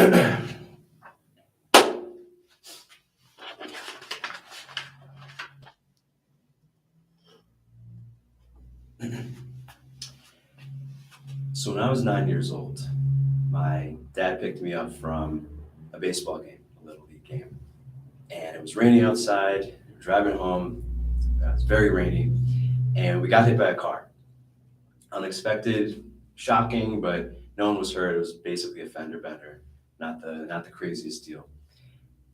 So when I was 9 years old, my dad picked me up from a baseball game, a little league game. And it was raining outside. We were driving home. It was very rainy. And we got hit by a car. Unexpected, shocking, but no one was hurt. It was basically a fender bender, not the craziest deal.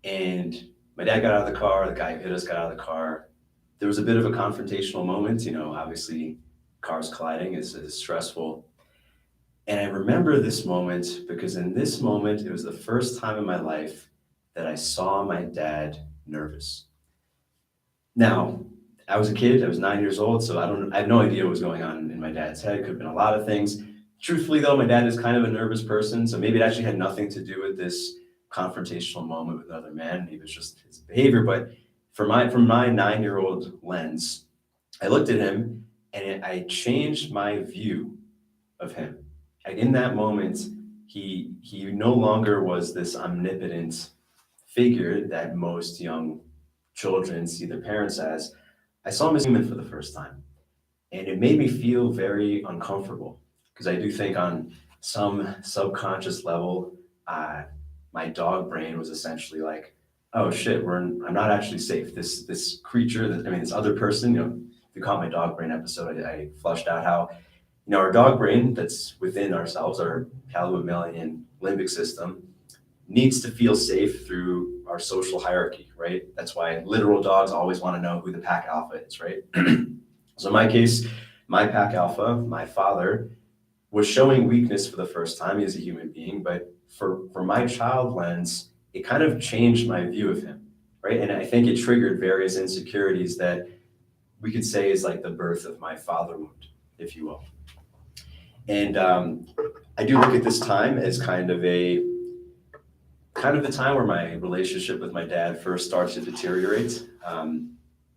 And my dad got out of the car. The guy who hit us got out of the car. There was a bit of a confrontational moment. Obviously cars colliding is stressful. And I remember this moment because in this moment, it was the first time in my life that I saw my dad nervous. Now, I was a kid, I was 9 years old, so I have no idea what was going on in my dad's head. It could have been a lot of things. Truthfully though, my dad is kind of a nervous person, so maybe it actually had nothing to do with this confrontational moment with another man. Maybe it's just his behavior, but from my 9-year-old lens, I looked at him and I changed my view of him. In that moment, he no longer was this omnipotent figure that most young children see their parents as. I saw him as human for the first time. And it made me feel very uncomfortable because I do think on some subconscious level, my dog brain was essentially like, oh shit, I'm not actually safe. This creature, this other person, if you caught my dog brain episode, I flushed out how our dog brain that's within ourselves, our mammalian limbic system, needs to feel safe through our social hierarchy, right? That's why literal dogs always want to know who the pack alpha is, right? So in my case, my pack alpha, my father, was showing weakness for the first time as a human being, but for my child lens, it kind of changed my view of him, right? And I think it triggered various insecurities that we could say is like the birth of my father wound, if you will. And I do look at this time as kind of the time where my relationship with my dad first starts to deteriorate.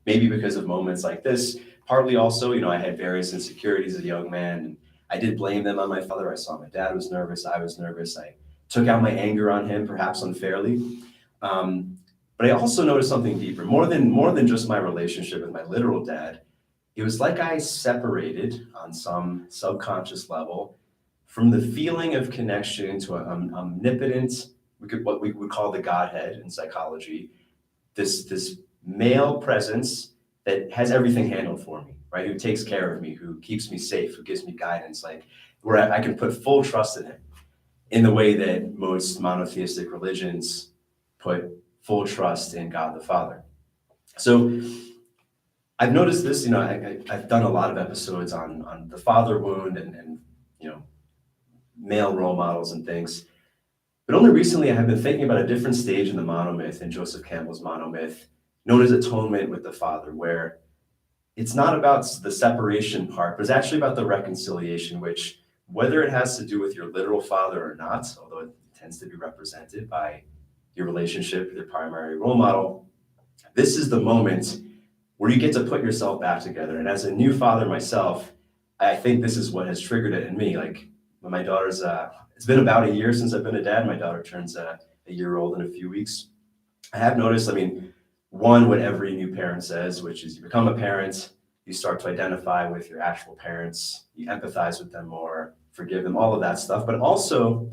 Maybe because of moments like this, partly also, I had various insecurities as a young man, and I did blame them on my father. I saw my dad was nervous, I was nervous. I took out my anger on him, perhaps unfairly. But I also noticed something deeper, more than just my relationship with my literal dad. It was like I separated on some subconscious level from the feeling of connection to an omnipotent, what we would call the Godhead in psychology, this male presence that has everything handled for me, right? Who takes care of me, who keeps me safe, who gives me guidance, like where I can put full trust in him in the way that most monotheistic religions put full trust in God the Father. So I've noticed this, I've done a lot of episodes on the father wound and male role models and things. But only recently I have been thinking about a different stage in the monomyth, in Joseph Campbell's monomyth, known as atonement with the Father, where it's not about the separation part, but it's actually about the reconciliation, which, whether it has to do with your literal father or not, although it tends to be represented by your relationship with your primary role model, this is the moment where you get to put yourself back together. And as a new father myself, I think this is what has triggered it in me. Like when my daughter's, it's been about a year since I've been a dad. My daughter turns a year old in a few weeks. I have noticed, one, what every new parent says, which is you become a parent, you start to identify with your actual parents, you empathize with them more, forgive them, all of that stuff, but also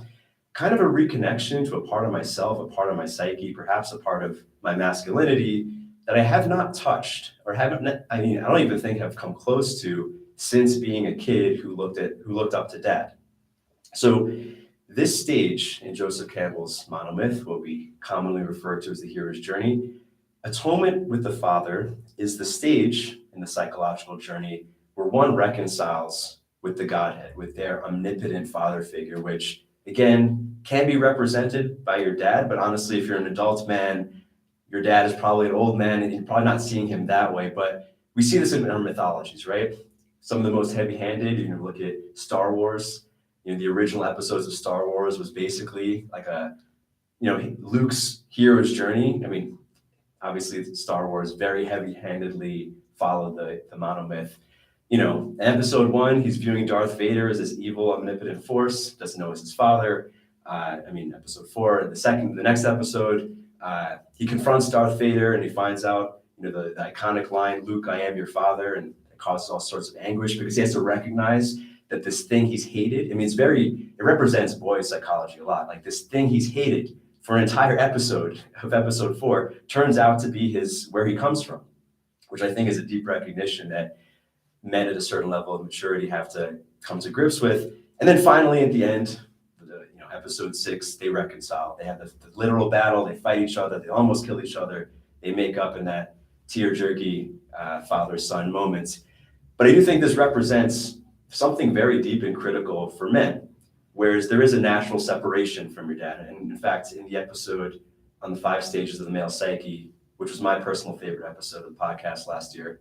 kind of a reconnection to a part of myself, a part of my psyche, perhaps a part of my masculinity that I have not touched or I don't even think have come close to since being a kid who looked up to dad. So this stage in Joseph Campbell's monomyth, what we commonly refer to as the hero's journey, atonement with the Father is the stage in the psychological journey where one reconciles with the Godhead, with their omnipotent father figure, which again can be represented by your dad, but honestly, if you're an adult man, your dad is probably an old man and you're probably not seeing him that way, but we see this in our mythologies, right? Some of the most heavy-handed, you can look at Star Wars. The original episodes of Star Wars was basically like Luke's hero's journey. Obviously Star Wars very heavy-handedly followed the monomyth. Episode 1, he's viewing Darth Vader as this evil, omnipotent force, doesn't know it's his father. episode 4, the next episode, he confronts Darth Vader and he finds out, the iconic line, "Luke, I am your father," and it causes all sorts of anguish because he has to recognize that this thing he's hated, it represents boy psychology a lot. Like, this thing he's hated for an entire episode of episode 4 turns out to be where he comes from, which I think is a deep recognition that men at a certain level of maturity have to come to grips with. And then finally, at the end, episode 6, they reconcile. They have the literal battle. They fight each other. They almost kill each other. They make up in that tear-jerky father-son moment. But I do think this represents something very deep and critical for men, whereas there is a natural separation from your dad. And in fact, in the episode on the 5 stages of the male psyche, which was my personal favorite episode of the podcast last year,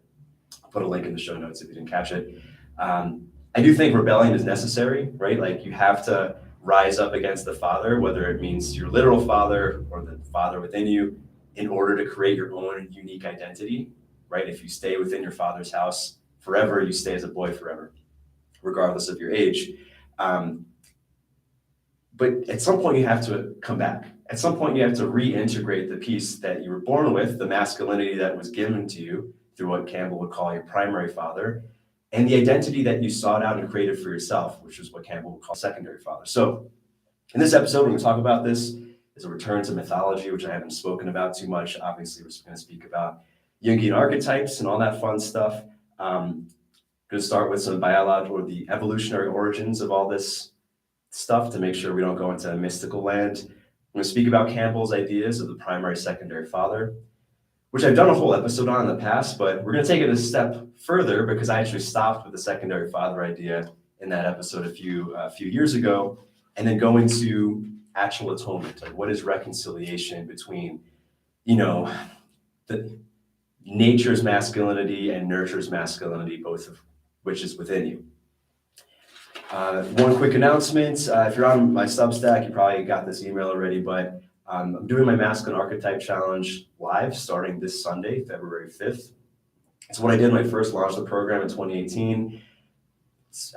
I'll put a link in the show notes if you didn't catch it. I do think rebellion is necessary, right? Like, you have to rise up against the father, whether it means your literal father or the father within you, in order to create your own unique identity, right? If you stay within your father's house forever, you stay as a boy forever, regardless of your age. But at some point you have to come back. At some point you have to reintegrate the piece that you were born with, the masculinity that was given to you through what Campbell would call your primary father, and the identity that you sought out and created for yourself, which is what Campbell would call secondary father. So in this episode, we're going to talk about this as a return to mythology, which I haven't spoken about too much. Obviously, we're going to speak about Jungian archetypes and all that fun stuff. I'm going to start with some biological, or the evolutionary origins of all this stuff, to make sure we don't go into a mystical land. I'm going to speak about Campbell's ideas of the primary secondary father, which I've done a whole episode on in the past, but we're going to take it a step further because I actually stopped with the secondary father idea in that episode a few years ago, and then go into actual atonement. Like, what is reconciliation between, the nature's masculinity and nurture's masculinity, both of which is within you. One quick announcement. If you're on my Substack, you probably got this email already, but I'm doing my Masculine Archetype Challenge live starting this Sunday, February 5th. It's what I did when I first launched the program in 2018.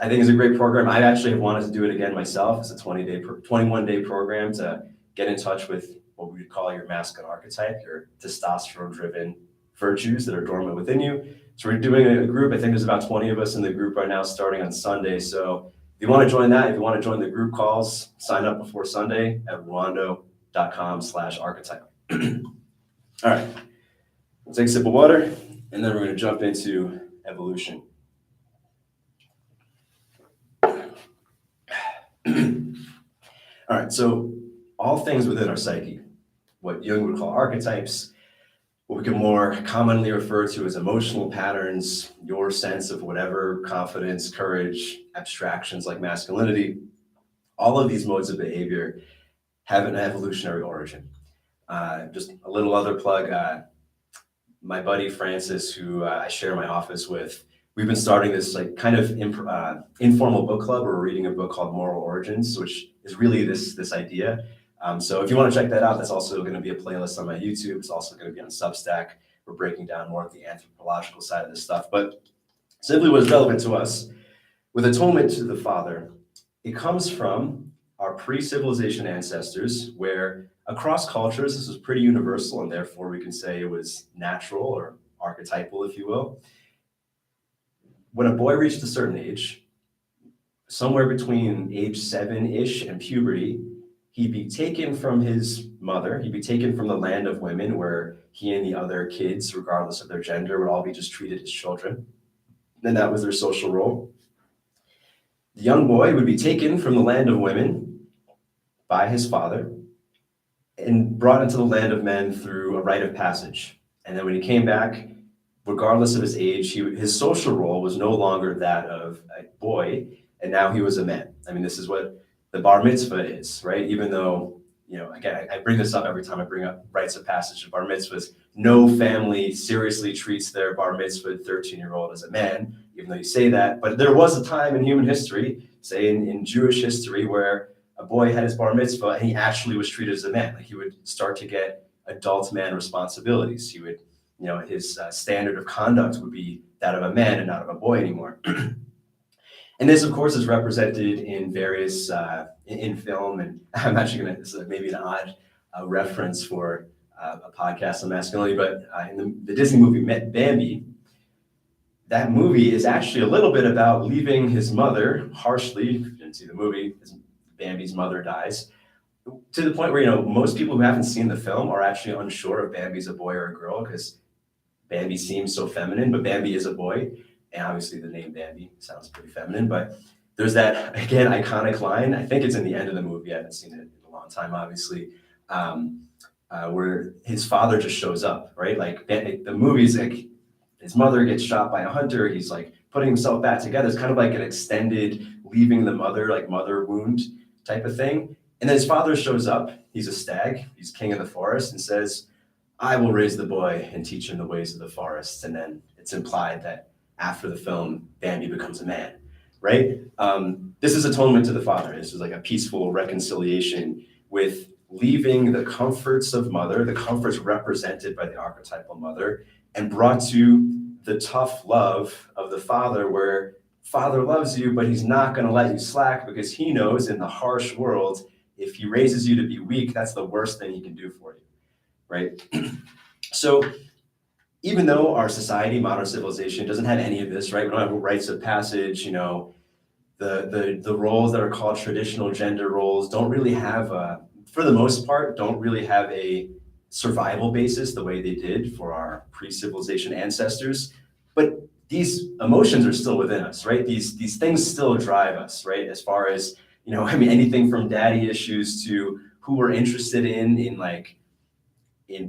I think it's a great program. I actually have wanted to do it again myself. It's a 21-day program to get in touch with what we would call your masculine archetype, your testosterone-driven virtues that are dormant within you. So we're doing a group. I think there's about 20 of us in the group right now starting on Sunday. So if you want to join that, if you want to join the group calls, sign up before Sunday at ruwando.com/archetype. All right, we'll take a sip of water, and then we're going to jump into evolution. All right, so all things within our psyche, what Jung would call archetypes, what we can more commonly refer to as emotional patterns, your sense of whatever, confidence, courage, abstractions like masculinity, all of these modes of behavior have an evolutionary origin. Just a little other plug, my buddy Francis, who I share my office with, we've been starting this like kind of informal book club. We're reading a book called Moral Origins, which is really this idea. So if you want to check that out, that's also going to be a playlist on my YouTube. It's also going to be on Substack. We're breaking down more of the anthropological side of this stuff. But simply what is relevant to us, with atonement to the Father, it comes from our pre-civilization ancestors, where across cultures, this was pretty universal, and therefore we can say it was natural or archetypal, if you will. When a boy reached a certain age, somewhere between age 7-ish and puberty, he'd be taken from his mother, he'd be taken from the land of women, where he and the other kids, regardless of their gender, would all be just treated as children. And that was their social role. The young boy would be taken from the land of women by his father and brought into the land of men through a rite of passage. And then when he came back, regardless of his age, his social role was no longer that of a boy, and now he was a man. I mean, this is what the bar mitzvah is, right? Even though, again, I bring this up every time I bring up rites of passage of bar mitzvahs. No family seriously treats their bar mitzvah 13-year-old as a man, even though you say that. But there was a time in human history, say in Jewish history, where a boy had his bar mitzvah and he actually was treated as a man. Like, he would start to get adult man responsibilities. He would, his standard of conduct would be that of a man and not of a boy anymore. And this, of course, is represented in various in film, and I'm actually going to, this is maybe an odd reference for a podcast on masculinity, but in the Disney movie Bambi, that movie is actually a little bit about leaving his mother harshly. If you didn't see the movie, Bambi's mother dies, to the point where, most people who haven't seen the film are actually unsure if Bambi's a boy or a girl, because Bambi seems so feminine, but Bambi is a boy. And obviously the name Bambi sounds pretty feminine, but there's that, again, iconic line. I think it's in the end of the movie. I haven't seen it in a long time, obviously, where his father just shows up, right? Like the movie's like, his mother gets shot by a hunter. He's like putting himself back together. It's kind of like an extended leaving the mother, like mother wound type of thing. And then his father shows up. He's a stag. He's king of the forest, and says, I will raise the boy and teach him the ways of the forest. And then it's implied that after the film, Bambi becomes a man, right? This is atonement to the father. This is like a peaceful reconciliation with leaving the comforts of mother, the comforts represented by the archetypal mother, and brought to the tough love of the father, where father loves you, but he's not going to let you slack, because he knows in the harsh world, if he raises you to be weak, that's the worst thing he can do for you, right? So even though our society, modern civilization, doesn't have any of this, right? We don't have rites of passage, the roles that are called traditional gender roles don't really have, for the most part, don't really have a survival basis the way they did for our pre-civilization ancestors. But these emotions are still within us, right? These things still drive us, right? As far as, anything from daddy issues to who we're interested in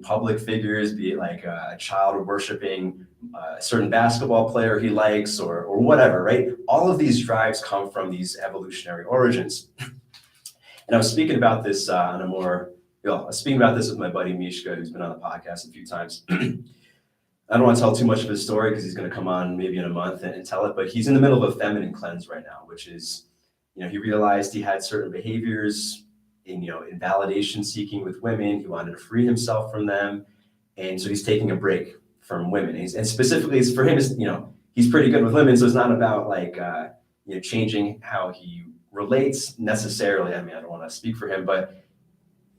public figures, be it like a child worshiping a certain basketball player he likes or whatever, right? All of these drives come from these evolutionary origins. And I was speaking about this I was speaking about this with my buddy Mishka, who's been on the podcast a few times. I don't want to tell too much of his story because he's going to come on maybe in a month and tell it, but he's in the middle of a feminine cleanse right now, which is, he realized he had certain behaviors in validation seeking with women. He wanted to free himself from them. And so he's taking a break from women. And specifically, for him, he's pretty good with women. So it's not about changing how he relates necessarily. I mean, I don't want to speak for him, but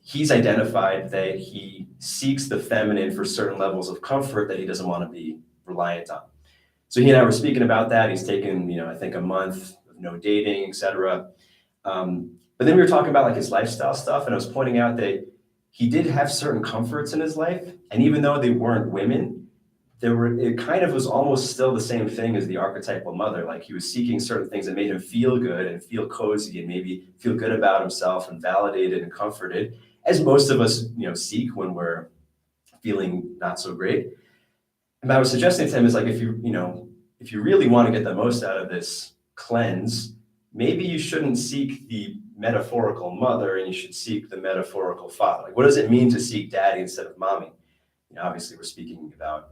he's identified that he seeks the feminine for certain levels of comfort that he doesn't want to be reliant on. So he and I were speaking about that. He's taken, I think a month of no dating, etc. But then we were talking about his lifestyle stuff, and I was pointing out that he did have certain comforts in his life, and even though they weren't women, it kind of was almost still the same thing as the archetypal mother. Like he was seeking certain things that made him feel good and feel cozy and maybe feel good about himself and validated and comforted, as most of us, seek when we're feeling not so great. And I was suggesting to him is if you really want to get the most out of this cleanse, maybe you shouldn't seek the metaphorical mother and you should seek the metaphorical father. What does it mean to seek daddy instead of mommy? Obviously we're speaking about,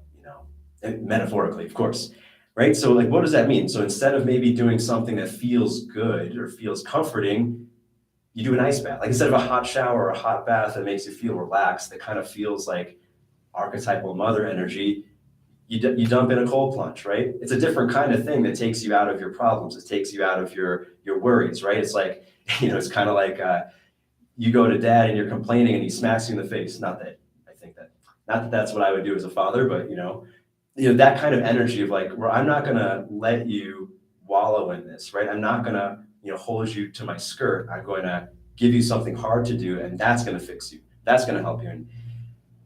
metaphorically, of course, right? So what does that mean? So instead of maybe doing something that feels good or feels comforting, you do an ice bath. Instead of a hot shower or a hot bath that makes you feel relaxed, that kind of feels like archetypal mother energy, you dump in a cold plunge, right? It's a different kind of thing that takes you out of your problems. It takes you out of your worries, right? It's it's kind of like you go to dad and you're complaining and he smacks you in the face. Not that that's what I would do as a father, but that kind of energy of where I'm not gonna let you wallow in this, right? I'm not gonna hold you to my skirt. I'm going to give you something hard to do, and that's going to fix you. That's going to help you. And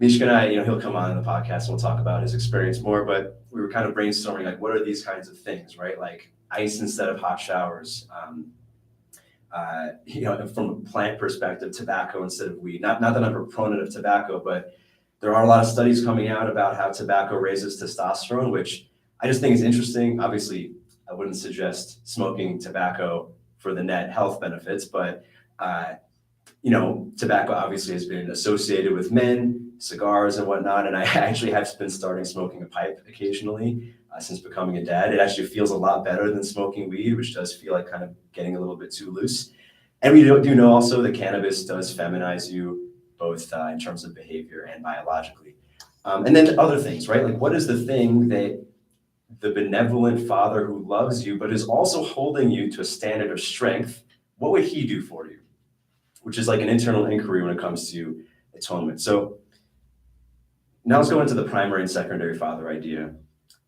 Mishka and I, he'll come on in the podcast and we'll talk about his experience more, but we were kind of brainstorming, what are these kinds of things, right? Like ice instead of hot showers, from a plant perspective, tobacco instead of weed. Not that I'm a proponent of tobacco, but there are a lot of studies coming out about how tobacco raises testosterone, which I just think is interesting. Obviously, I wouldn't suggest smoking tobacco for the net health benefits, but tobacco obviously has been associated with men, cigars and whatnot, and I actually have been starting smoking a pipe occasionally since becoming a dad. It actually feels a lot better than smoking weed, which does feel like kind of getting a little bit too loose. And we do know also that cannabis does feminize you, both in terms of behavior and biologically. And then other things, right? What is the thing that the benevolent father who loves you, but is also holding you to a standard of strength, what would he do for you? which is like an internal inquiry when it comes to atonement. So now let's go into the primary and secondary father idea,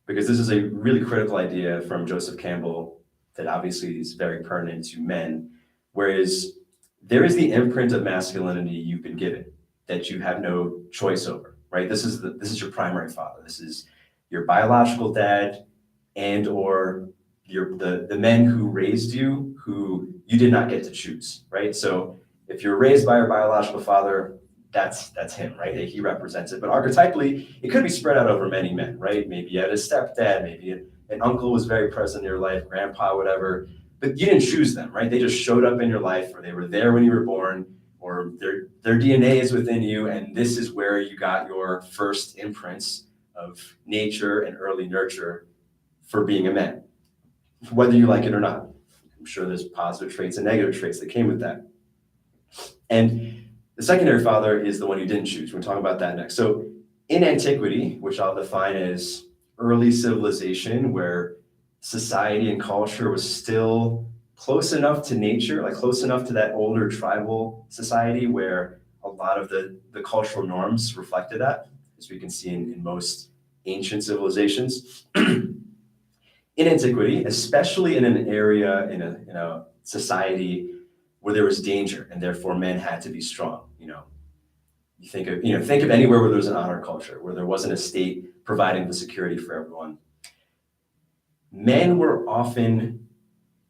because this is a really critical idea from Joseph Campbell that obviously is very pertinent to men, whereas there is the imprint of masculinity you've been given that you have no choice over, right? This is your primary father. This is your biological dad and or the men who raised you, who you did not get to choose, right? So if you're raised by your biological father, that's him, right? He represents it. But archetypally, it could be spread out over many men, right? Maybe you had a stepdad, maybe an uncle was very present in your life, grandpa, whatever. But you didn't choose them, right? They just showed up in your life, or they were there when you were born, or their DNA is within you, and this is where you got your first imprints of nature and early nurture for being a man, whether you like it or not. I'm sure there's positive traits and negative traits that came with that. And the secondary father is the one you didn't choose. We're talking about that next. So in antiquity, which I'll define as early civilization, where society and culture was still close enough to nature, like close enough to that older tribal society where a lot of the cultural norms reflected that, as we can see in most ancient civilizations. In antiquity, especially in an area, in a society where there was danger and therefore men had to be strong. You think of anywhere where there was an honor culture, where there wasn't a state providing the security for everyone. Men were often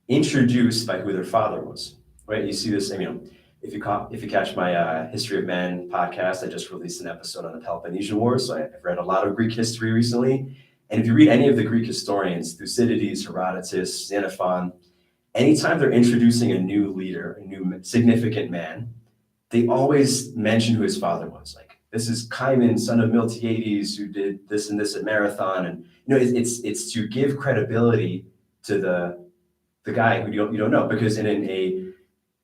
introduced by who their father was, right? You see this, if you catch my History of Man podcast, I just released an episode on the Peloponnesian Wars, so I've read a lot of Greek history recently. And if you read any of the Greek historians, Thucydides, Herodotus, Xenophon, anytime they're introducing a new leader, a new significant man, they always mention who his father was. Like, this is Cimon, son of Miltiades, who did this and this at Marathon. And it's to give credibility to the guy who you don't know, because in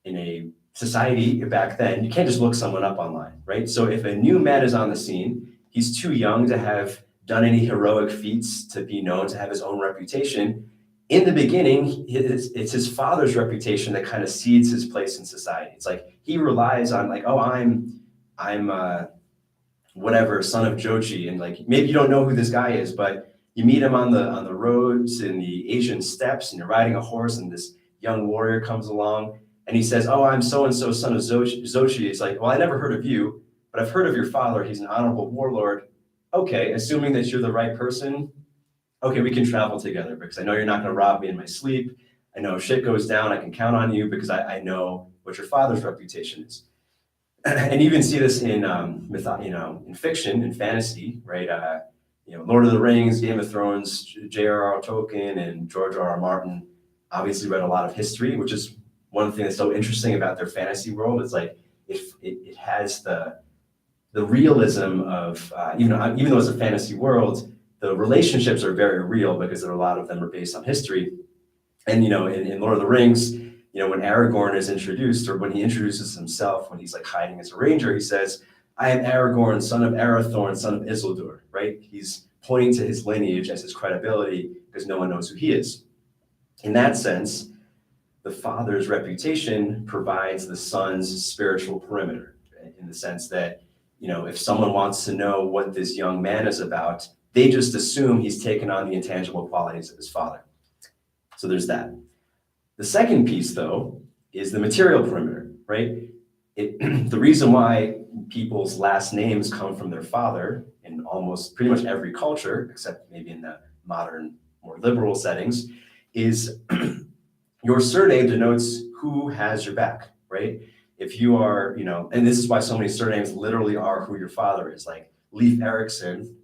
a society back then, you can't just look someone up online, right? So if a new man is on the scene, he's too young to have done any heroic feats to be known, to have his own reputation. In the beginning, it's his father's reputation that kind of seeds his place in society. It's like he relies on, like, oh, I'm whatever, son of Jochi, and like maybe you don't know who this guy is, but you meet him on the roads in the Asian steppes, and you're riding a horse, and this young warrior comes along, and he says, oh, I'm so and so, son of Xochi. It's like, well, I never heard of you, but I've heard of your father. He's an honorable warlord. Okay, assuming that you're the right person, okay, we can travel together, because I know you're not going to rob me in my sleep. I know if shit goes down, I can count on you, because I know what your father's reputation is. And you even see this in in fiction, in fantasy, right? Lord of the Rings, Game of Thrones, J.R.R. Tolkien, and George R.R. Martin obviously read a lot of history, which is one thing that's so interesting about their fantasy world. It's like it has the realism of even though it's a fantasy world, the relationships are very real, because there are a lot of them are based on history. And in Lord of the Rings, when Aragorn is introduced, or when he introduces himself, when he's like hiding as a ranger, he says, I am Aragorn, son of Arathorn, son of Isildur, right? He's pointing to his lineage as his credibility, because no one knows who he is. In that sense, the father's reputation provides the son's spiritual perimeter, in the sense that, if someone wants to know what this young man is about, they just assume he's taken on the intangible qualities of his father. So there's that. The second piece, though, is the material perimeter, right? The reason why people's last names come from their father in almost pretty much every culture, except maybe in the modern, more liberal settings, is your surname denotes who has your back, right? If you are, and this is why so many surnames literally are who your father is. Like Leif Erikson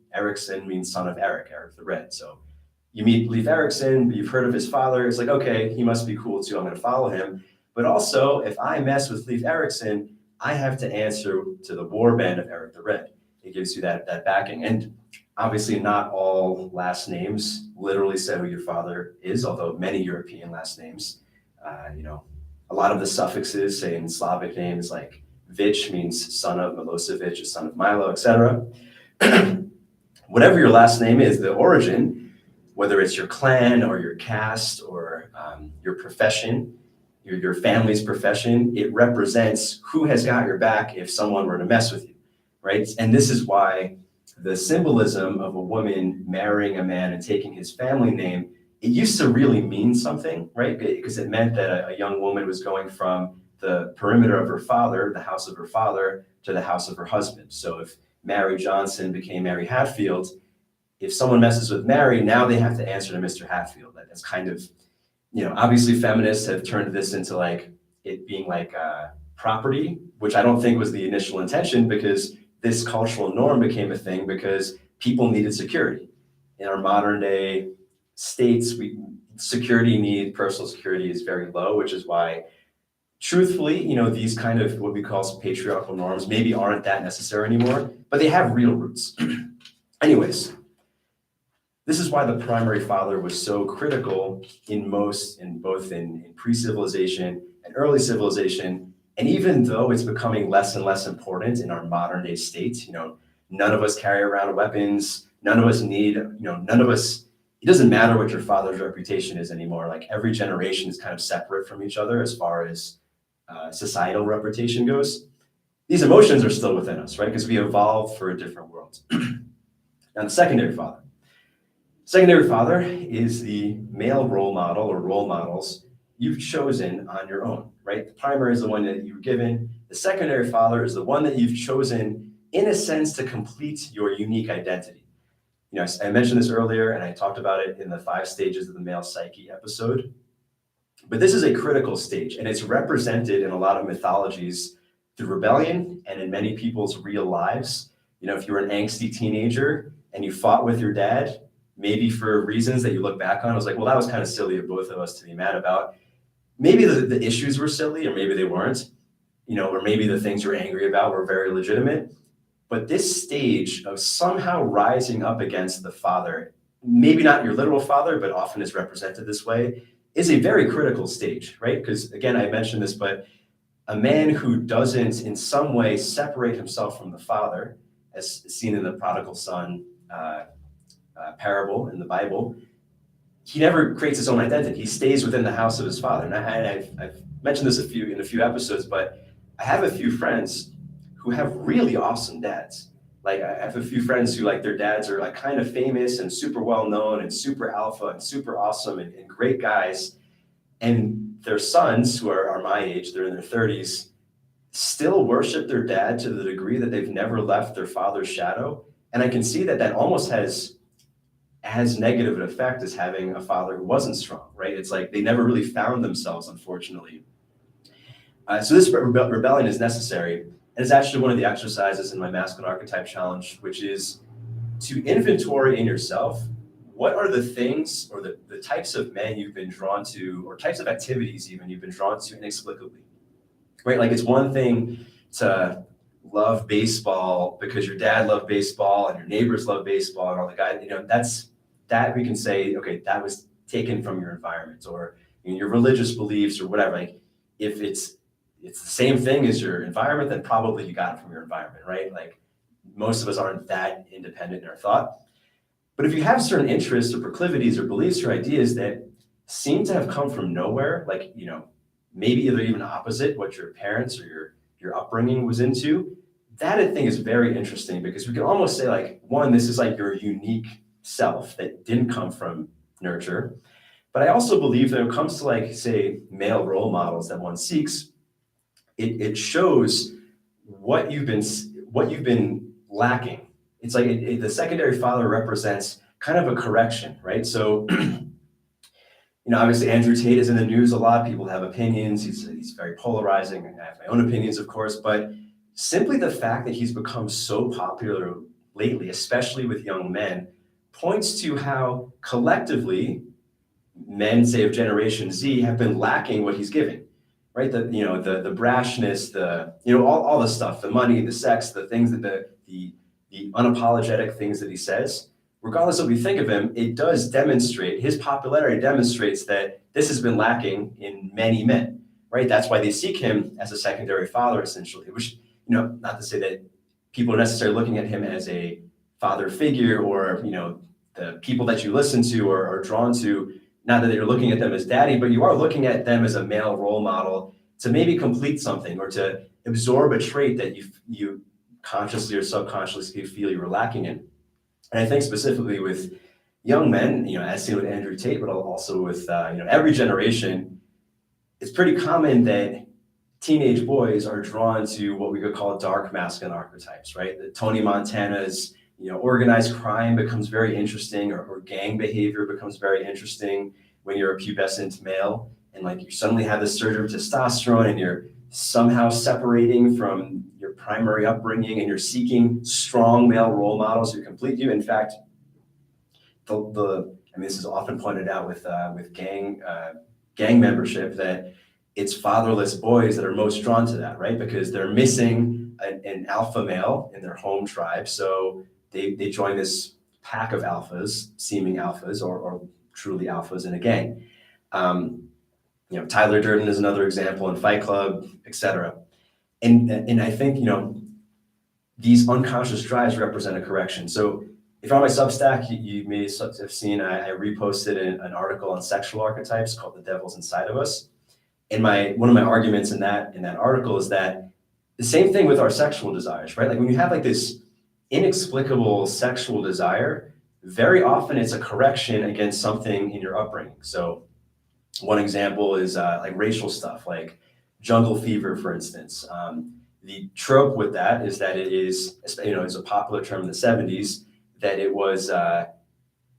means son of Eric the Red. So you meet Leif Erikson, but you've heard of his father. It's like, okay, he must be cool too. I'm going to follow him. But also, if I mess with Leif Erikson, I have to answer to the war band of Eric the Red. It gives you that backing. And obviously not all last names literally say who your father is, although many European last names, a lot of the suffixes, say in Slavic names, like Vich means son of, Milosevic is son of Milo, etc. Whatever your last name is, the origin, whether it's your clan or your caste or your profession, your family's profession, it represents who has got your back if someone were to mess with you, right? And this is why the symbolism of a woman marrying a man and taking his family name, it used to really mean something, right? Because it meant that a young woman was going from the perimeter of her father, the house of her father, to the house of her husband. So if Mary Johnson became Mary Hatfield, if someone messes with Mary, now they have to answer to Mr. Hatfield. That's kind of, obviously feminists have turned this into like it being like property, which I don't think was the initial intention, because this cultural norm became a thing because people needed security. In our modern day states, personal security is very low, which is why, truthfully, these kind of what we call patriarchal norms maybe aren't that necessary anymore, but they have real roots. Anyways, this is why the primary father was so critical in both in pre-civilization and early civilization. And even though it's becoming less and less important in our modern day state, none of us carry around weapons. None of us it doesn't matter what your father's reputation is anymore. Like every generation is kind of separate from each other as far as societal reputation goes. These emotions are still within us, right? Because we evolved for a different world. Now, the secondary father. Secondary father is the male role model or role models you've chosen on your own, right? The primary is the one that you were given. The secondary father is the one that you've chosen in a sense to complete your unique identity. I mentioned this earlier and I talked about it in the 5 stages of the male psyche episode, but this is a critical stage and it's represented in a lot of mythologies through rebellion and in many people's real lives. If you were an angsty teenager and you fought with your dad, maybe for reasons that you look back on, I was like, well, that was kind of silly of both of us to be mad about. Maybe the issues were silly, or maybe they weren't, or maybe the things you were angry about were very legitimate. But this stage of somehow rising up against the father, maybe not your literal father, but often is represented this way, is a very critical stage, right? Because again, I mentioned this, but a man who doesn't in some way separate himself from the father, as seen in the prodigal son parable in the Bible, he never creates his own identity. He stays within the house of his father. And I've mentioned this in a few episodes, but I have a few friends who have really awesome dads. Like I have a few friends who like their dads are like kind of famous and super well known and super alpha and super awesome and great guys. And their sons, who are my age, they're in their 30s, still worship their dad to the degree that they've never left their father's shadow. And I can see that almost has as negative an effect as having a father who wasn't strong, right? It's like they never really found themselves, unfortunately. So this rebellion is necessary. And it's actually one of the exercises in my Masculine Archetype Challenge, which is to inventory in yourself, what are the things or the types of men you've been drawn to, or types of activities even you've been drawn to inexplicably, right? Like it's one thing to love baseball because your dad loved baseball and your neighbors love baseball and all the guys, that we can say, okay, that was taken from your environment or your religious beliefs or whatever. Like if it's the same thing as your environment, then probably you got it from your environment, right? Like most of us aren't that independent in our thought. But if you have certain interests or proclivities or beliefs or ideas that seem to have come from nowhere, like, maybe they're even opposite what your parents or your upbringing was into, that I think is very interesting because we can almost say like, one, this is like your unique self that didn't come from nurture. But I also believe that when it comes to like, say, male role models that one seeks, it shows what you've been lacking. It's like the secondary father represents kind of a correction, right? So, obviously Andrew Tate is in the news a lot. People have opinions. He's very polarizing. I have my own opinions, of course, but simply the fact that he's become so popular lately, especially with young men, points to how collectively men, say of Generation Z, have been lacking what he's giving, right? The brashness, all the stuff, the money, the sex, the things that the unapologetic things that he says. Regardless of what we think of him, it does demonstrate, his popularity demonstrates that this has been lacking in many men, right? That's why they seek him as a secondary father, essentially, which, not to say that people are necessarily looking at him as a father figure or, the people that you listen to or are drawn to not that you're looking at them as daddy, but you are looking at them as a male role model to maybe complete something or to absorb a trait that you consciously or subconsciously feel you were lacking in. And I think specifically with young men, as seen with Andrew Tate, but also with every generation, it's pretty common that teenage boys are drawn to what we could call dark masculine archetypes, right? The Tony Montana's, organized crime becomes very interesting, or gang behavior becomes very interesting when you're a pubescent male, and like you suddenly have this surge of testosterone, and you're somehow separating from your primary upbringing, and you're seeking strong male role models who complete you. In fact, this is often pointed out with gang membership, that it's fatherless boys that are most drawn to that, right? Because they're missing an alpha male in their home tribe, so they join this pack of alphas, seeming alphas, or truly alphas in a gang. Tyler Durden is another example in Fight Club, etc. And I think these unconscious drives represent a correction. So if you're on my Substack, you may have seen I reposted an article on sexual archetypes called "The Devil's Inside of Us." And one of my arguments in that article is that the same thing with our sexual desires, right? Like when you have like this inexplicable sexual desire, very often it's a correction against something in your upbringing. So one example is like racial stuff, like jungle fever, for instance. The trope with that is that it is, it's a popular term in the 70s, that it was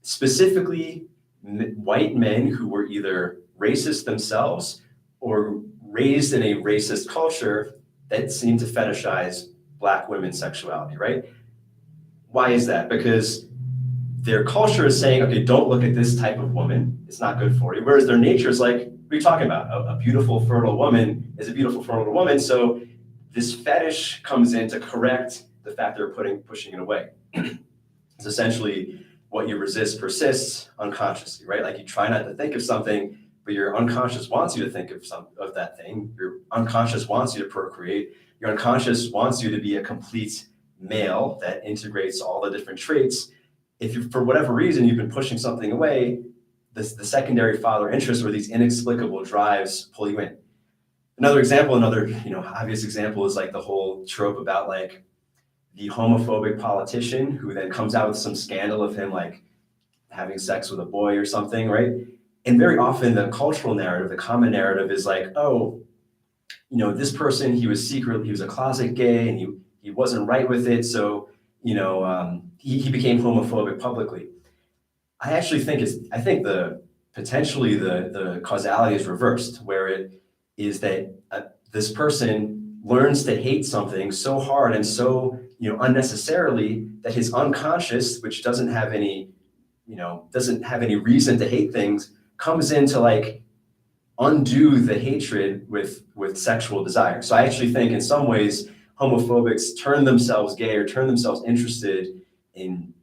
specifically white men who were either racist themselves or raised in a racist culture that seemed to fetishize Black women's sexuality, right? Why is that? Because their culture is saying, okay, don't look at this type of woman, it's not good for you. Whereas their nature is like, what are you talking about? A beautiful, fertile woman is a beautiful, fertile woman. So this fetish comes in to correct the fact they're pushing it away. It's essentially what you resist persists unconsciously, right? Like you try not to think of something, but your unconscious wants you to think of that thing. Your unconscious wants you to procreate. Your unconscious wants you to be a complete male that integrates all the different traits. If you, for whatever reason, you've been pushing something away, the secondary father interest or these inexplicable drives pull you in. Another obvious example is like the whole trope about like the homophobic politician who then comes out with some scandal of him like having sex with a boy or something, right? And very often the cultural narrative, the common narrative is like, oh, this person, he was a closet gay and he wasn't right with it, so he became homophobic publicly. I actually think the causality is reversed, where it is that this person learns to hate something so hard and so unnecessarily that his unconscious, which doesn't have any reason to hate things, comes in to like undo the hatred with sexual desire. So I actually think in some ways homophobics turn themselves gay or turn themselves interested in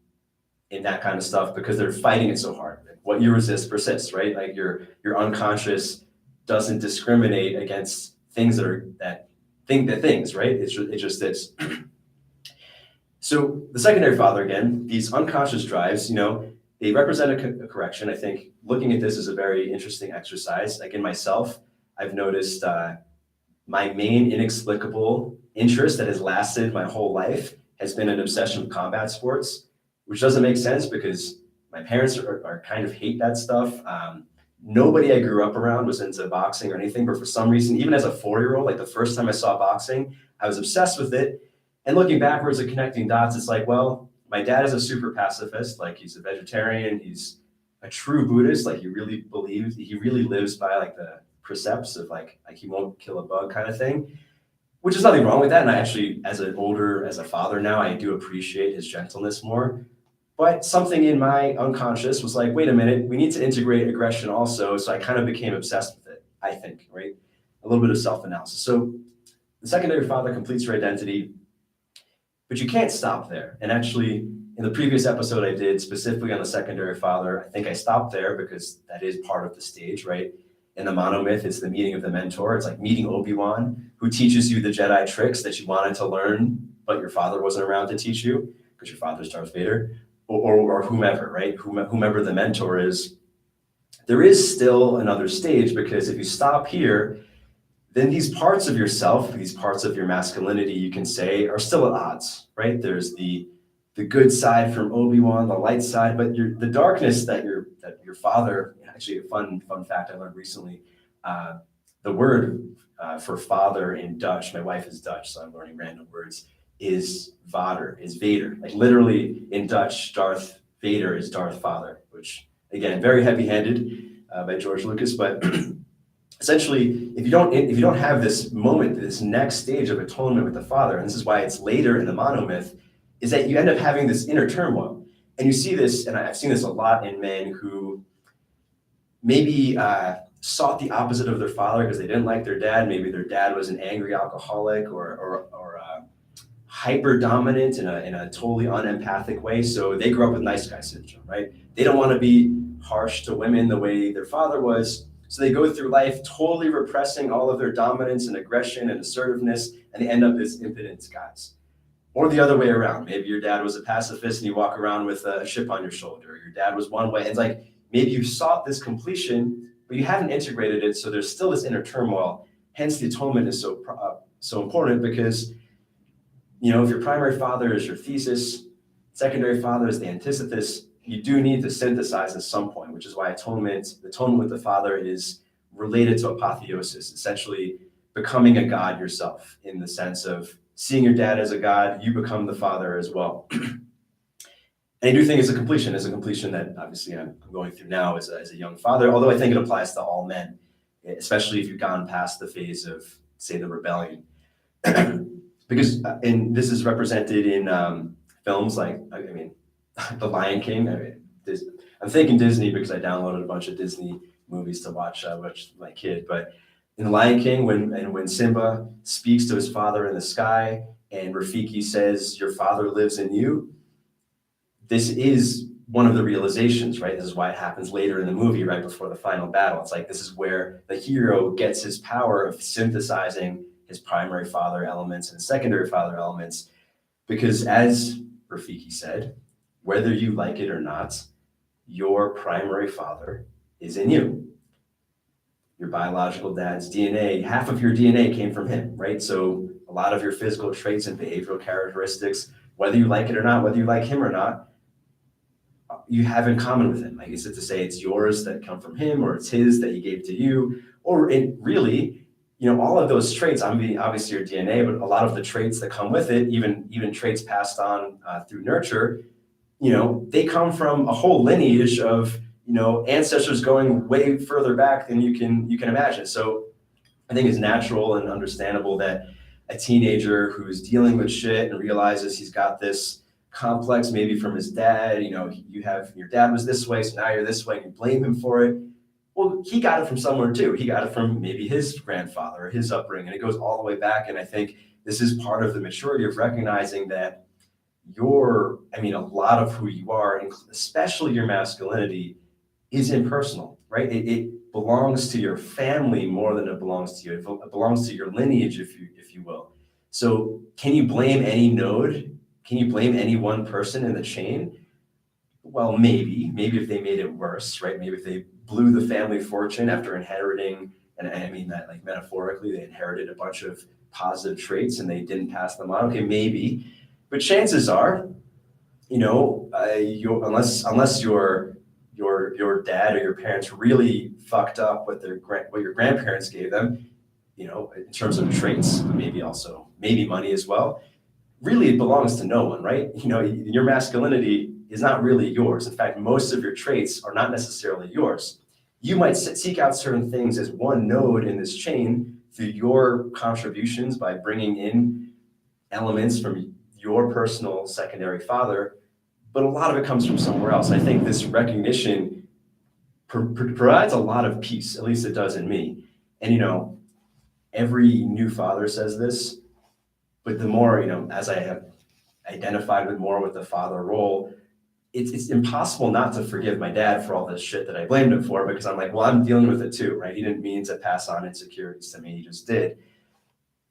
that kind of stuff because they're fighting it so hard. What you resist persists, right? Like your unconscious doesn't discriminate against things that things, right? It just is. So the secondary father, again, these unconscious drives, they represent a correction. I think looking at this is a very interesting exercise. Like in myself, I've noticed my main inexplicable interest that has lasted my whole life has been an obsession with combat sports, which doesn't make sense because my parents are kind of hate that stuff. Nobody I grew up around was into boxing or anything, but for some reason, even as a 4-year-old, like the first time I saw boxing, I was obsessed with it. And looking backwards and connecting dots, it's like, well, my dad is a super pacifist, like he's a vegetarian, he's a true Buddhist, like he really lives by like the precepts of like he won't kill a bug kind of thing, which is nothing wrong with that. And I actually, as a father now, I do appreciate his gentleness more. But something in my unconscious was like, wait a minute, we need to integrate aggression also. So I kind of became obsessed with it, I think, right? A little bit of self-analysis. So the secondary father completes your identity, but you can't stop there. And actually, in the previous episode I did specifically on the secondary father, I think I stopped there because that is part of the stage, right? In the monomyth, it's the meeting of the mentor. It's like meeting Obi-Wan, who teaches you the Jedi tricks that you wanted to learn, but your father wasn't around to teach you because your father's Darth Vader. Or whomever, right? Whomever the mentor is, there is still another stage, because if you stop here, then these parts of yourself, these parts of your masculinity, you can say, are still at odds, right? There's the good side from Obi-Wan, the light side, but the darkness that your father, actually a fun fact I learned recently, the word for father in Dutch, my wife is Dutch, so I'm learning random words, is vader, is Vader. Like literally in Dutch, Darth Vader is Darth Father, which again, very heavy-handed by George Lucas, but essentially, if you don't have this moment, this next stage of atonement with the Father, and this is why it's later in the monomyth, is that you end up having this inner turmoil. And you see this, and I've seen this a lot in men who maybe sought the opposite of their father because they didn't like their dad. Maybe their dad was an angry alcoholic or hyper dominant in a totally unempathic way. So they grew up with nice guy syndrome, right? They don't want to be harsh to women the way their father was. So they go through life totally repressing all of their dominance and aggression and assertiveness, and they end up as impotent guys. Or the other way around. Maybe your dad was a pacifist and you walk around with a chip on your shoulder. Your dad was one way. And it's like, maybe you sought this completion, but you haven't integrated it. So there's still this inner turmoil. Hence the atonement is so important, because, you know, if your primary father is your thesis, secondary father is the antithesis, you do need to synthesize at some point, which is why atonement with the Father is related to apotheosis, essentially becoming a God yourself, in the sense of seeing your dad as a God, you become the Father as well. And I do think it's a completion that obviously I'm going through now as a young father, although I think it applies to all men, especially if you've gone past the phase of, say, the rebellion. Because, and this is represented in films like, The Lion King. I'm thinking Disney because I downloaded a bunch of Disney movies to watch with my kid. But in The Lion King, when Simba speaks to his father in the sky and Rafiki says, "Your father lives in you," this is one of the realizations, right? This is why it happens later in the movie, right before the final battle. It's like, this is where the hero gets his power of synthesizing his primary father elements and secondary father elements, because as Rafiki said, whether you like it or not, your primary father is in you. Your biological dad's DNA, half of your DNA came from him, right? So a lot of your physical traits and behavioral characteristics, whether you like it or not, whether you like him or not, you have in common with him. I guess it's to say it's yours that come from him, or it's his that he gave to you, or it really, you know, all of those traits, obviously your DNA, but a lot of the traits that come with it, even traits passed on through nurture, you know, they come from a whole lineage of, you know, ancestors going way further back than you can imagine. So I think it's natural and understandable that a teenager who's dealing with shit and realizes he's got this complex, maybe from his dad, you know, you have, your dad was this way, so now you're this way, and you blame him for it. Well, he got it from somewhere too. He got it from maybe his grandfather or his upbringing, and it goes all the way back. And I think this is part of the maturity of recognizing that a lot of who you are, especially your masculinity, is impersonal, right? It belongs to your family more than it belongs to you. It belongs to your lineage, if you will. So can you blame any node? Can you blame any one person in the chain? Well, maybe if they made it worse, right? Maybe if they blew the family fortune after inheriting, and I mean that like metaphorically, they inherited a bunch of positive traits and they didn't pass them on. Okay, maybe. But chances are, you know, unless your dad or your parents really fucked up what your grandparents gave them, you know, in terms of traits, maybe money as well. Really, it belongs to no one, right? You know, your masculinity is not really yours. In fact, most of your traits are not necessarily yours. You might seek out certain things as one node in this chain through your contributions by bringing in elements from your personal secondary father, but a lot of it comes from somewhere else. I think this recognition provides a lot of peace, at least it does in me. And, you know, every new father says this, but the more, you know, as I have identified with the father role, it's impossible not to forgive my dad for all this shit that I blamed him for, because I'm like, well, I'm dealing with it too, right? He didn't mean to pass on insecurities to me, he just did.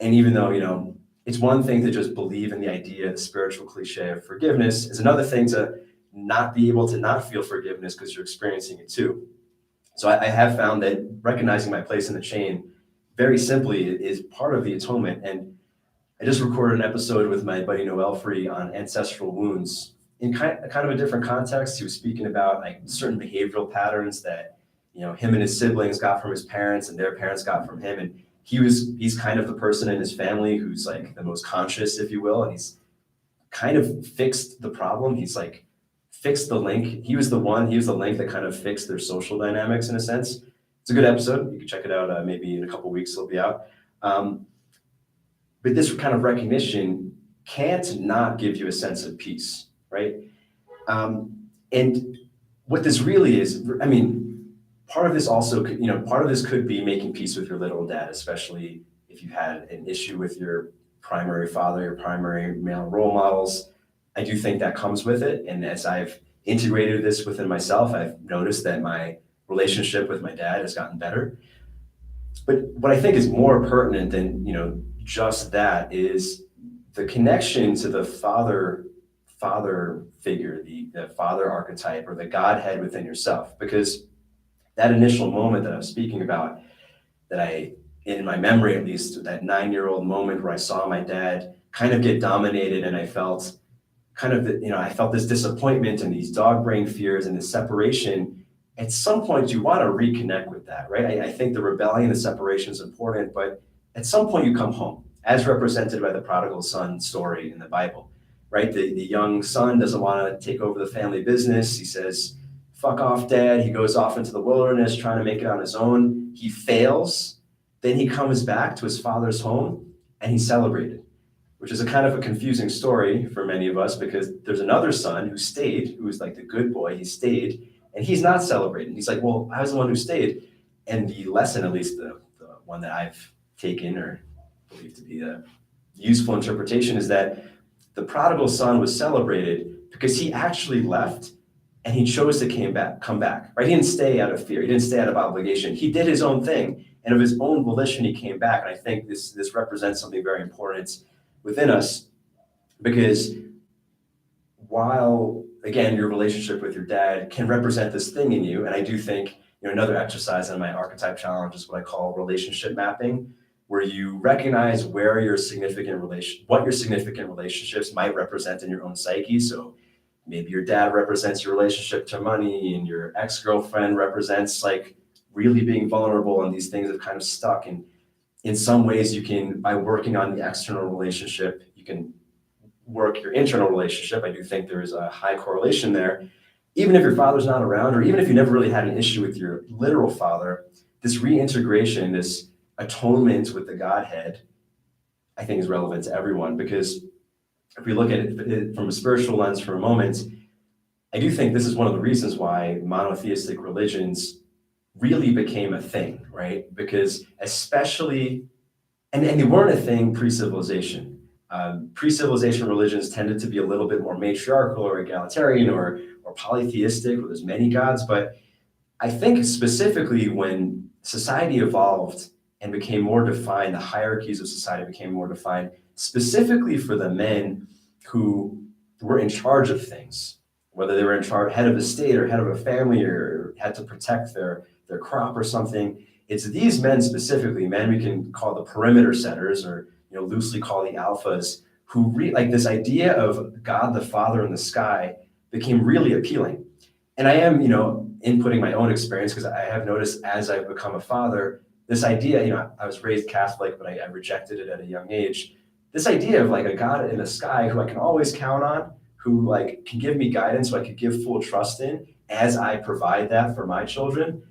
And even though, you know, it's one thing to just believe in the idea, the spiritual cliche of forgiveness, is another thing to not be able to not feel forgiveness because you're experiencing it too. So I have found that recognizing my place in the chain, very simply, is part of the atonement. And I just recorded an episode with my buddy Noel Free on ancestral wounds in kind of a different context. He was speaking about like certain behavioral patterns that, him and his siblings got from his parents and their parents got from him. And he's kind of the person in his family who's like the most conscious, if you will. And he's kind of fixed the problem. He's like fixed the link. He was the link that kind of fixed their social dynamics in a sense. It's a good episode. You can check it out. Maybe in a couple of weeks it'll be out. But this kind of recognition can't not give you a sense of peace, right? And what this really is, I mean, part of this also, part of this could be making peace with your literal dad, especially if you had an issue with your primary father, your primary male role models. I do think that comes with it. And as I've integrated this within myself, I've noticed that my relationship with my dad has gotten better. But what I think is more pertinent than, just that is the connection to the father figure, the father archetype or the Godhead within yourself. Because that initial moment that I was speaking about, that in my memory at least, that 9-year-old moment where I saw my dad kind of get dominated, and I felt I felt this disappointment and these dog brain fears and this separation. At some point you want to reconnect with that, right? I think the rebellion, the separation is important, but at some point you come home, as represented by the prodigal son story in the Bible, right? The young son doesn't want to take over the family business. He says, fuck off, dad. He goes off into the wilderness trying to make it on his own. He fails. Then he comes back to his father's home and he's celebrated, which is a kind of a confusing story for many of us because there's another son who stayed, who was like the good boy. He stayed and he's not celebrated. He's like, well, I was the one who stayed. And the lesson, at least the one that I've taken or believe to be a useful interpretation, is that the prodigal son was celebrated because he actually left and he chose to come back, right? He didn't stay out of fear. He didn't stay out of obligation. He did his own thing, and of his own volition, he came back. And I think this represents something very important within us, because while, again, your relationship with your dad can represent this thing in you, and I do think, another exercise in my archetype challenge is what I call relationship mapping, where you recognize what your significant relationships might represent in your own psyche. So maybe your dad represents your relationship to money, and your ex-girlfriend represents like really being vulnerable, and these things have kind of stuck. And in some ways you can, by working on the external relationship, you can work your internal relationship. I do think there is a high correlation there. Even if your father's not around, or even if you never really had an issue with your literal father, this reintegration, this atonement with the Godhead, I think is relevant to everyone. Because if we look at it from a spiritual lens for a moment, I do think this is one of the reasons why monotheistic religions really became a thing, right? Because especially, and they weren't a thing pre-civilization. Pre-civilization religions tended to be a little bit more matriarchal or egalitarian or polytheistic, where there's many gods. But I think specifically when society evolved and became more defined, the hierarchies of society became more defined, specifically for the men who were in charge of things, whether they were in charge, head of a state or head of a family, or had to protect their crop or something. It's these men specifically, men we can call the perimeter setters, or loosely call the alphas, who like this idea of God the Father in the sky became really appealing. And I am, inputting my own experience, because I have noticed as I've become a father, this idea, I was raised Catholic, but I rejected it at a young age. This idea of like a God in the sky who I can always count on, who like can give me guidance, so I could give full trust in as I provide that for my children.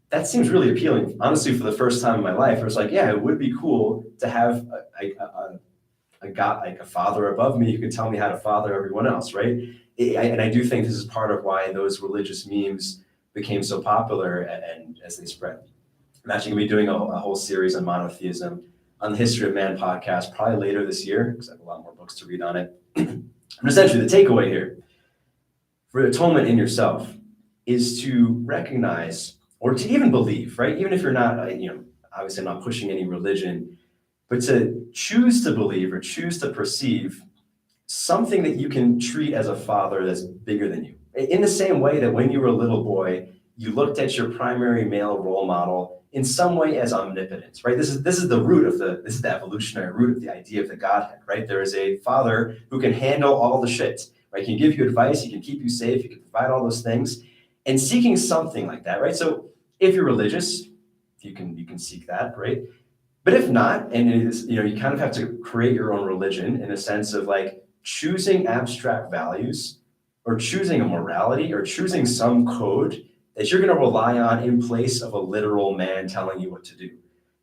That seems really appealing. Honestly, for the first time in my life, I was like, yeah, it would be cool to have a God, like a father above me who can tell me how to father everyone else, right? And I do think this is part of why those religious memes became so popular and as they spread. I'm actually going to be doing a whole series on monotheism on the History of Man podcast, probably later this year, because I have a lot more books to read on it. But essentially, the takeaway here for atonement in yourself is to recognize, or to even believe, right? Even if you're not, obviously I'm not pushing any religion, but to choose to believe or choose to perceive something that you can treat as a father that's bigger than you. In the same way that when you were a little boy, you looked at your primary male role model in some way as omnipotent, right? This is the root of this is the evolutionary root of the idea of the Godhead, right? There is a father who can handle all the shit, right? He can give you advice, he can keep you safe, he can provide all those things, and seeking something like that, right? So if you're religious, you can seek that, right? But if not, and it is, you kind of have to create your own religion in a sense of like choosing abstract values or choosing a morality or choosing some code that you're going to rely on in place of a literal man telling you what to do,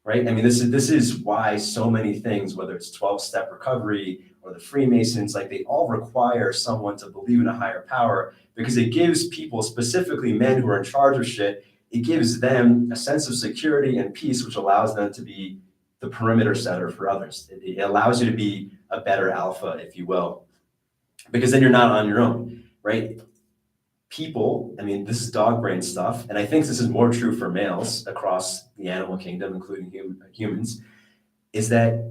right? I mean, this is why so many things, whether it's 12-step recovery or the Freemasons, like they all require someone to believe in a higher power, because it gives people, specifically men who are in charge of shit, it gives them a sense of security and peace, which allows them to be the perimeter setter for others. It allows you to be a better alpha, if you will, because then you're not on your own, right? People, I mean, this is dog brain stuff, and I think this is more true for males across the animal kingdom, including humans, is that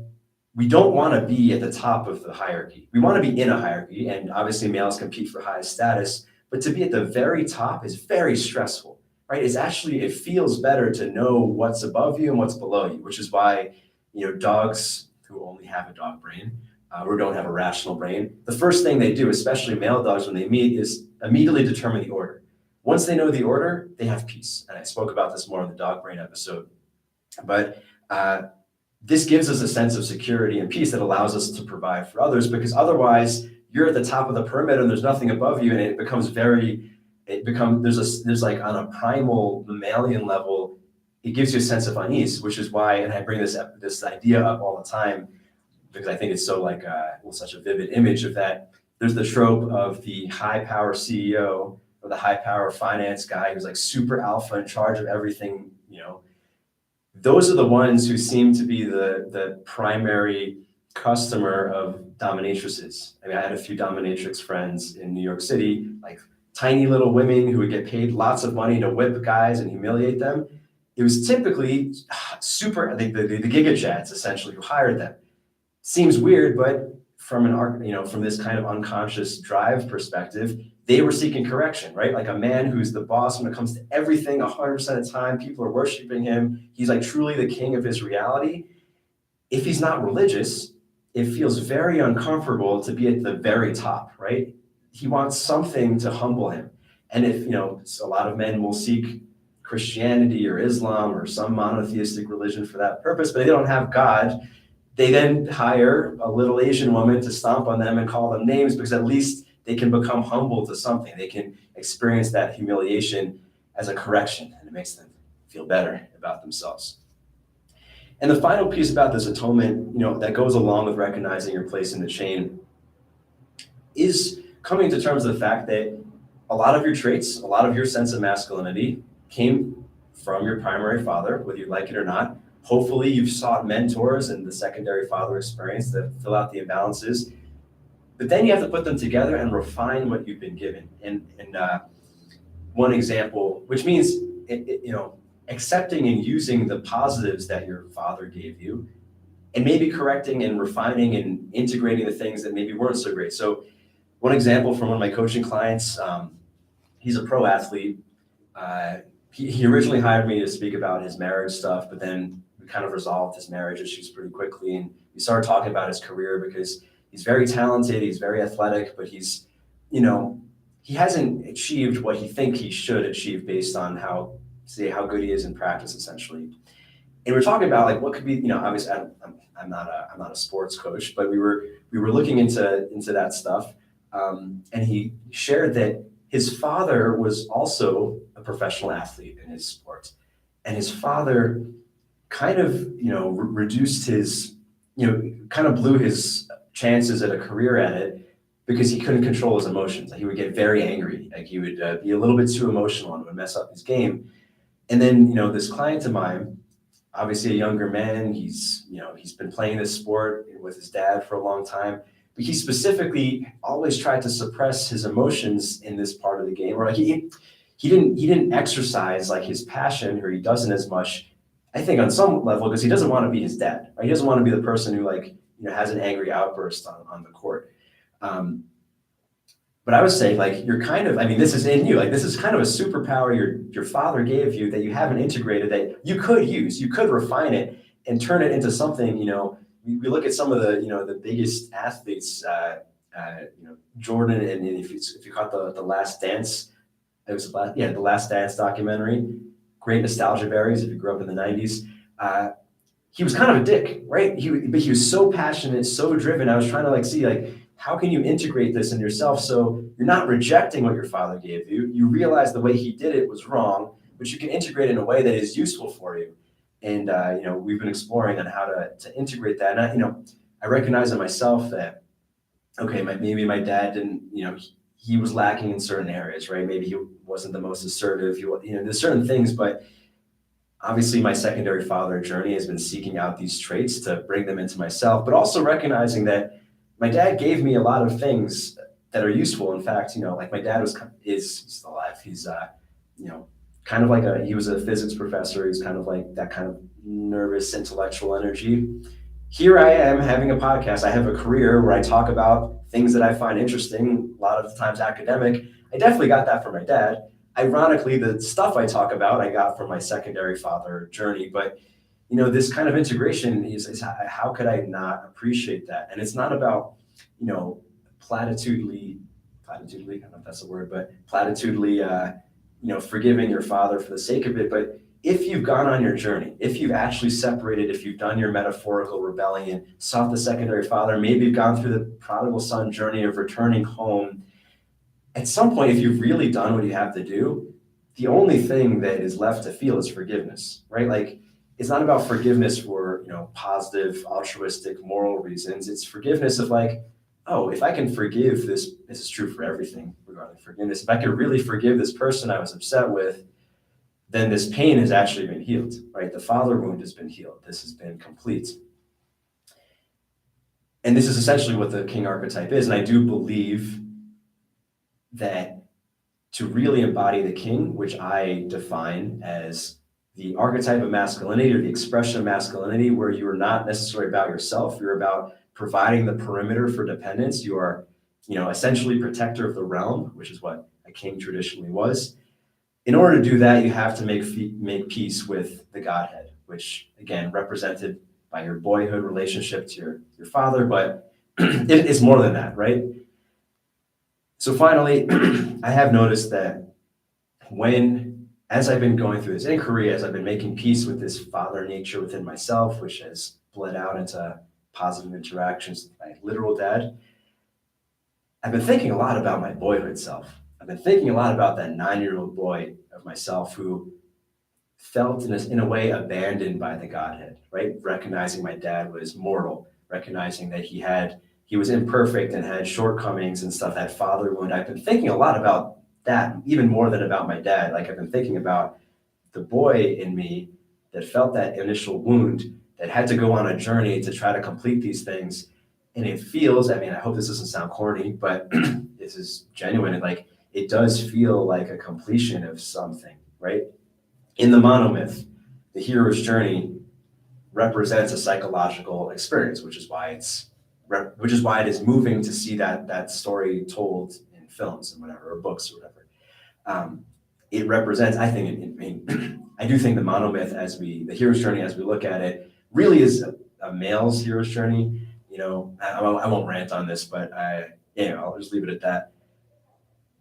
we don't want to be at the top of the hierarchy. We want to be in a hierarchy, and obviously males compete for highest status, but to be at the very top is very stressful, right? It feels better to know what's above you and what's below you, which is why, dogs who only have a dog brain, or don't have a rational brain, the first thing they do, especially male dogs when they meet, is immediately determine the order. Once they know the order, they have peace. And I spoke about this more in the dog brain episode. But this gives us a sense of security and peace that allows us to provide for others, because otherwise you're at the top of the perimeter and there's nothing above you, and it becomes there's like on a primal mammalian level, it gives you a sense of unease, which is why, and I bring this idea up all the time, because I think it's so such a vivid image of that. There's the trope of the high power CEO or the high power finance guy who's like super alpha in charge of everything, Those are the ones who seem to be the primary customer of dominatrices. I mean, I had a few dominatrix friends in New York City, like tiny little women who would get paid lots of money to whip guys and humiliate them. It was typically the gigachads essentially who hired them. Seems weird, but from this kind of unconscious drive perspective, they were seeking correction, right? Like a man who's the boss when it comes to everything 100% of the time, people are worshiping him. He's like truly the king of his reality. If he's not religious, it feels very uncomfortable to be at the very top, right? He wants something to humble him. And if, a lot of men will seek Christianity or Islam or some monotheistic religion for that purpose, but they don't have God. They then hire a little Asian woman to stomp on them and call them names, because at least they can become humble to something. They can experience that humiliation as a correction, and it makes them feel better about themselves. And the final piece about this atonement, that goes along with recognizing your place in the chain, is coming to terms with the fact that a lot of your traits, a lot of your sense of masculinity came from your primary father, whether you like it or not. Hopefully you've sought mentors and the secondary father experience that fill out the imbalances. But then you have to put them together and refine what you've been given. And one example, which means accepting and using the positives that your father gave you, and maybe correcting and refining and integrating the things that maybe weren't so great. So one example from one of my coaching clients, he's a pro athlete. He originally hired me to speak about his marriage stuff, but then we kind of resolved his marriage issues pretty quickly. And we started talking about his career, because he's very talented, he's very athletic, but he's, he hasn't achieved what he thinks he should achieve based on how good he is in practice, essentially. And we're talking about like what could be, obviously I'm not a sports coach, but we were looking into that stuff. And he shared that his father was also a professional athlete in his sport. And his father kind of, reduced his, kind of blew his chances at a career at it, because he couldn't control his emotions. Like he would get very angry. Like he would be a little bit too emotional and would mess up his game. And then, this client of mine, obviously a younger man, he's been playing this sport with his dad for a long time, but he specifically always tried to suppress his emotions in this part of the game, or like he didn't exercise like his passion, or he doesn't as much, I think on some level, because he doesn't want to be his dad, right? He doesn't want to be the person who has an angry outburst on the court. But But I would say, like, you're kind of, I mean, this is in you. Like, this is kind of a superpower your father gave you that you haven't integrated, that you could use. You could refine it and turn it into something, we look at some of the, the biggest athletes, Jordan, and if you caught the Last Dance, it was the Last Dance documentary, great nostalgia berries if you grew up in the 90s. He was kind of a dick, right? But he was so passionate, so driven. I was trying to see, how can you integrate this in yourself so you're not rejecting what your father gave you? You realize the way he did it was wrong, but you can integrate it in a way that is useful for you. And we've been exploring on how to integrate that. And I recognize in myself that, okay, maybe my dad didn't, he was lacking in certain areas, right? Maybe he wasn't the most assertive. There's certain things, but obviously my secondary father journey has been seeking out these traits to bring them into myself, but also recognizing that my dad gave me a lot of things that are useful. In fact, my dad is still alive. He's, kind of he was a physics professor. He's kind of like that kind of nervous intellectual energy. Here I am having a podcast. I have a career where I talk about things that I find interesting, a lot of times academic. I definitely got that from my dad. Ironically, the stuff I talk about, I got from my secondary father journey. But this kind of integration is how could I not appreciate that? And it's not about, platitudely, I don't know if that's the word, but platitudely, forgiving your father for the sake of it. But if you've gone on your journey, if you've actually separated, if you've done your metaphorical rebellion, sought the secondary father, maybe you've gone through the prodigal son journey of returning home, at some point, if you've really done what you have to do, the only thing that is left to feel is forgiveness, right? It's not about forgiveness for, positive, altruistic, moral reasons. It's forgiveness of if I can forgive this is true for everything regarding forgiveness. If I can really forgive this person I was upset with, then this pain has actually been healed, right? The father wound has been healed. This has been complete. And this is essentially what the king archetype is. And I do believe that to really embody the king, which I define as the archetype of masculinity or the expression of masculinity, where you are not necessarily about yourself, you're about providing the perimeter for dependence. You are, essentially protector of the realm, which is what a king traditionally was. In order to do that, you have to make peace with the Godhead, which again represented by your boyhood relationship to your father, but it's more than that, right? So finally, I have noticed that as I've been going through this inquiry, as I've been making peace with this father nature within myself, which has bled out into positive interactions with my literal dad, I've been thinking a lot about my boyhood self. I've been thinking a lot about that 9-year-old boy of myself who felt in a way abandoned by the Godhead, right? Recognizing my dad was mortal, recognizing that he was imperfect and had shortcomings and stuff, that father wound. I've been thinking a lot about that, even more than about my dad. I've been thinking about the boy in me that felt that initial wound, that had to go on a journey to try to complete these things. And it feels, I hope this doesn't sound corny, but this is genuine. It does feel like a completion of something, right? In the monomyth, the hero's journey represents a psychological experience, which is why it is moving to see that story told in films and whatever, or books or whatever. It represents, I do think the monomyth, the hero's journey as we look at it, really is a male's hero's journey. I won't rant on this, but I'll just leave it at that.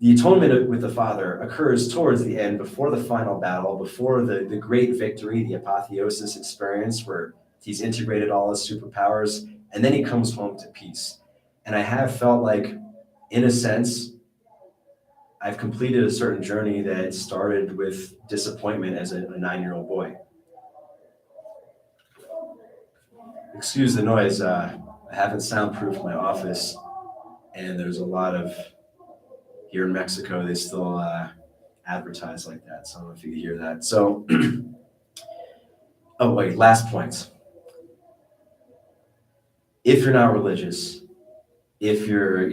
The atonement with the father occurs towards the end, before the final battle, before the great victory, the Apotheosis experience, where he's integrated all his superpowers, and then he comes home to peace. And I have felt like, in a sense, I've completed a certain journey that started with disappointment as a 9-year-old boy. Excuse the noise. I haven't soundproofed my office, and there's a lot of, here in Mexico, they still advertise like that. So I don't know if you can hear that. So, last point. If you're not religious, if you're,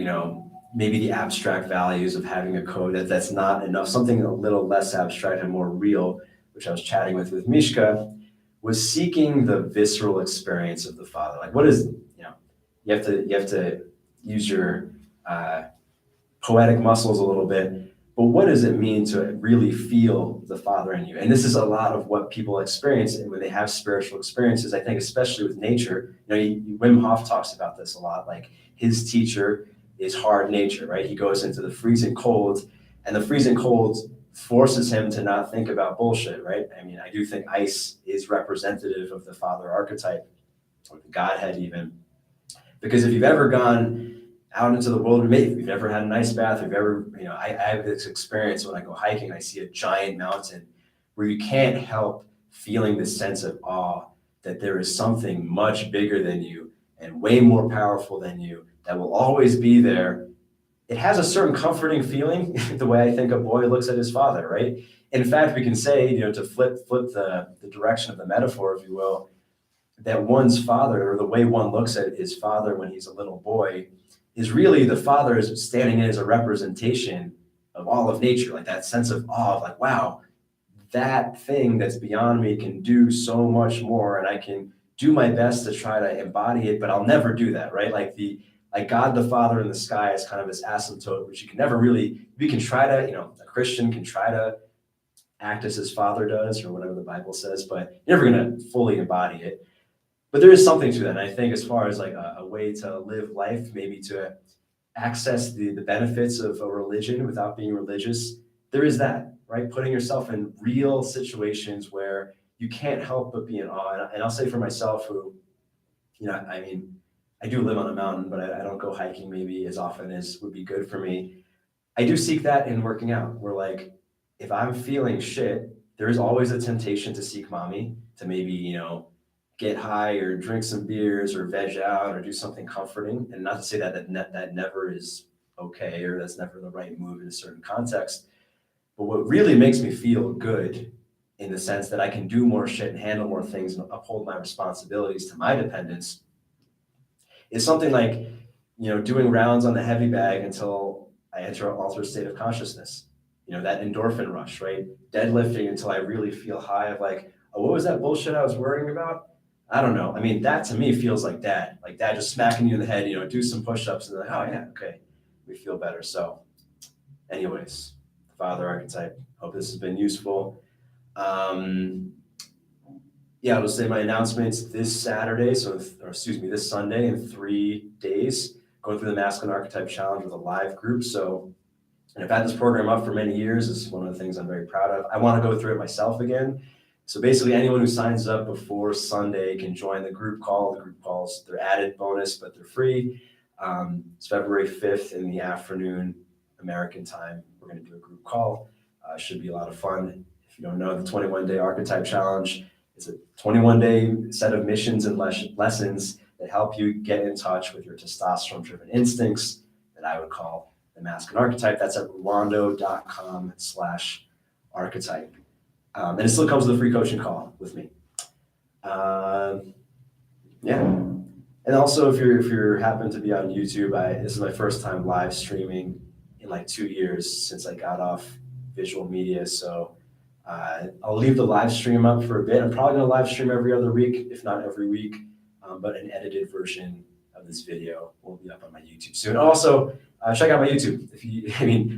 maybe the abstract values of having a code that's not enough, something a little less abstract and more real, which I was chatting with Mishka, was seeking the visceral experience of the father. What is, you have to use your poetic muscles a little bit. But what does it mean to really feel the Father in you? And this is a lot of what people experience when they have spiritual experiences. I think especially with nature, Wim Hof talks about this a lot. Like his teacher is hard nature, right? He goes into the freezing cold, and the freezing cold forces him to not think about bullshit, right? I mean, I do think ice is representative of the Father archetype, or the Godhead even. Because if you've ever gone out into the wilderness, if you've ever had an ice bath, if you've ever, I have this experience when I go hiking, I see a giant mountain where you can't help feeling this sense of awe that there is something much bigger than you and way more powerful than you that will always be there. It has a certain comforting feeling, the way I think a boy looks at his father, right? In fact, we can say, to flip the direction of the metaphor, if you will, that one's father, or the way one looks at his father when he's a little boy, is really the Father is standing in as a representation of all of nature, like that sense of awe of like, wow, that thing that's beyond me can do so much more, and I can do my best to try to embody it, but I'll never do that, right? Like God the Father in the sky is kind of this asymptote, which you can never really, we can try to, a Christian can try to act as his father does, or whatever the Bible says, but you're never going to fully embody it. But there is something to that. And I think as far as like a way to live life, maybe to access the benefits of a religion without being religious, there is that, right? Putting yourself in real situations where you can't help but be in awe. And I'll say for myself, who, I mean, I do live on a mountain, but I don't go hiking maybe as often as would be good for me. I do seek that in working out. Where like, if I'm feeling shit, there is always a temptation to seek mommy, to maybe, get high or drink some beers or veg out or do something comforting. And not to say that never is okay, or that's never the right move in a certain context. But what really makes me feel good, in the sense that I can do more shit and handle more things and uphold my responsibilities to my dependents, is something like, doing rounds on the heavy bag until I enter an altered state of consciousness. That endorphin rush, right? Deadlifting until I really feel high of like, oh, what was that bullshit I was worrying about? I don't know. I mean, that to me feels like dad just smacking you in the head, do some push-ups and like, oh yeah, okay, we feel better. So anyways, Father archetype, hope this has been useful. Yeah, I'll say my announcements this Saturday, this Sunday, in 3 days, going through the Masculine Archetype Challenge with a live group. So, and I've had this program up for many years. It's one of the things I'm very proud of. I want to go through it myself again. So basically anyone who signs up before Sunday can join the group call. The group calls, they're added bonus, but they're free. It's February 5th in the afternoon, American time. We're going to do a group call. Should be a lot of fun. If you don't know, the 21-day Archetype Challenge is a 21-day set of missions and lessons that help you get in touch with your testosterone-driven instincts that I would call the Masculine Archetype. That's at ruwando.com/archetype. And it still comes with a free coaching call with me. Yeah. And also, if you're happen to be on YouTube, this is my first time live streaming in like 2 years since I got off visual media. So I'll leave the live stream up for a bit. I'm probably going to live stream every other week, if not every week. But an edited version of this video will be up on my YouTube soon. Also, check out my YouTube.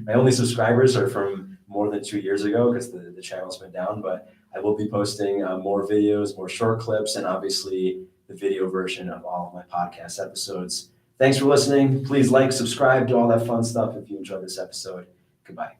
My only subscribers are from more than 2 years ago, because the channel's been down, but I will be posting more videos, more short clips, and obviously the video version of all of my podcast episodes. Thanks for listening. Please like, subscribe, do all that fun stuff if you enjoyed this episode. Goodbye.